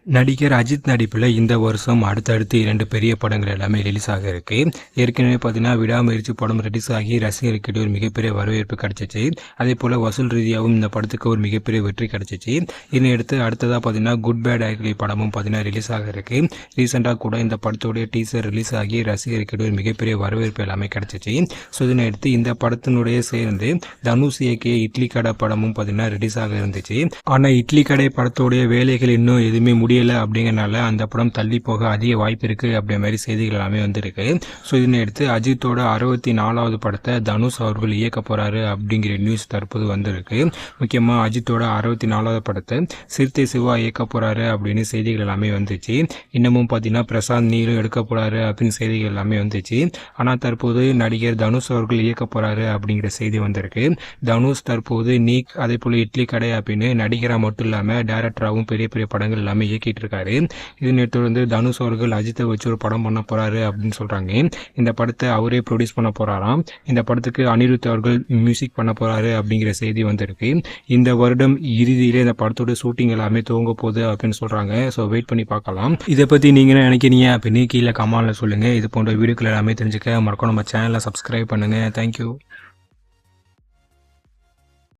நடிகர் அஜித் நடிப்பில் இந்த வருஷம் அடுத்தடுத்து 2 பெரிய படங்கள் எல்லாமே ரிலீஸ் ஆக இருக்கு. ஏற்கனவே பார்த்தீங்கன்னா விடாமுயற்சி படம் ரிலீஸ் ஆகி ரசிகர்கிட்ட ஒரு மிகப்பெரிய வரவேற்பு கிடைச்சிச்சு. அதே போல் வசூல் ரீதியாகவும் இந்த படத்துக்கு ஒரு மிகப்பெரிய வெற்றி கிடைச்சிச்சு. இதனையடுத்து அடுத்ததாக பார்த்தீங்கன்னா குட் பேட் அக்லி படமும் பார்த்தீங்கன்னா ரிலீஸ் ஆக இருக்கு. ரீசெண்டாக கூட இந்த படத்தோடைய டீசர் ரிலீஸ் ஆகி ரசிகர்கிட்ட ஒரு மிகப்பெரிய வரவேற்பு எல்லாமே கிடைச்சிச்சு. ஸோ இதனையடுத்து இந்த படத்தினுடைய சேர்ந்து தனுஷ் இயக்கிய இட்லி கடை படமும் பார்த்தீங்கன்னா ரிலீஸ் ஆக இருந்துச்சு. ஆனால் இட்லி கடை படத்தோடைய வேலைகள் இன்னும் எதுவுமே அப்படிங்கிறனால அந்த படம் தள்ளி போக அதிக வாய்ப்பு இருக்கு அப்படிங்கிற மாதிரி செய்திகள் எல்லாமே வந்திருக்கு. ஸோ இதனை எடுத்து அஜித்தோட 64வது படத்தை தனுஷ் அவர்கள் இயக்க போறாரு அப்படிங்கிற நியூஸ் தற்போது வந்திருக்கு. முக்கியமாக அஜித்தோட 64வது படத்தை சிறுத்தை சிவா இயக்க போறாரு அப்படின்னு செய்திகள் எல்லாமே வந்துச்சு. இன்னமும் பார்த்தீங்கன்னா பிரசாந்த் நீலும் எடுக்க போறாரு அப்படின்னு செய்திகள் எல்லாமே வந்துச்சு. ஆனால் தற்போது நடிகர் தனுஷ் அவர்கள் இயக்க போறாரு அப்படிங்கிற செய்தி வந்திருக்கு. தனுஷ் தற்போது நீக் அதே போல இட்லி கடை அப்படின்னு நடிகரா மட்டும் இல்லாம டைரக்டராகவும் பெரிய பெரிய படங்கள் எல்லாமே இயக்கிட்டு இருக்காரு. இதனை தொடர்ந்து தனுஷ் அவர்கள் அஜித்தை வச்சு ஒரு படம் பண்ண போறாரு அப்படின்னு சொல்றாங்க. இந்த படத்தை அவரே ப்ரொடியூஸ் பண்ண போறாராம். இந்த படத்துக்கு அனிருத் அவர்கள் மியூசிக் பண்ண போறாரு அப்படிங்கிற செய்தி வந்திருக்கு. இந்த வருடம் இறுதியிலே இந்த படத்தோட ஷூட்டிங் எல்லாமே துவங்க போகுது அப்படின்னு சொல்றாங்க. ஸோ வெயிட் பண்ணி பார்க்கலாம். இதை பத்தி நீங்க என்ன நினைக்கிறீங்க அப்படின்னு கீழே கமெண்ட்ல சொல்லுங்க. இது போன்ற வீடியோக்கள் எல்லாமே தெரிஞ்சுக்க மறக்காம நம்ம சேனலை சப்ஸ்கிரைப் பண்ணுங்க. தேங்க்யூ.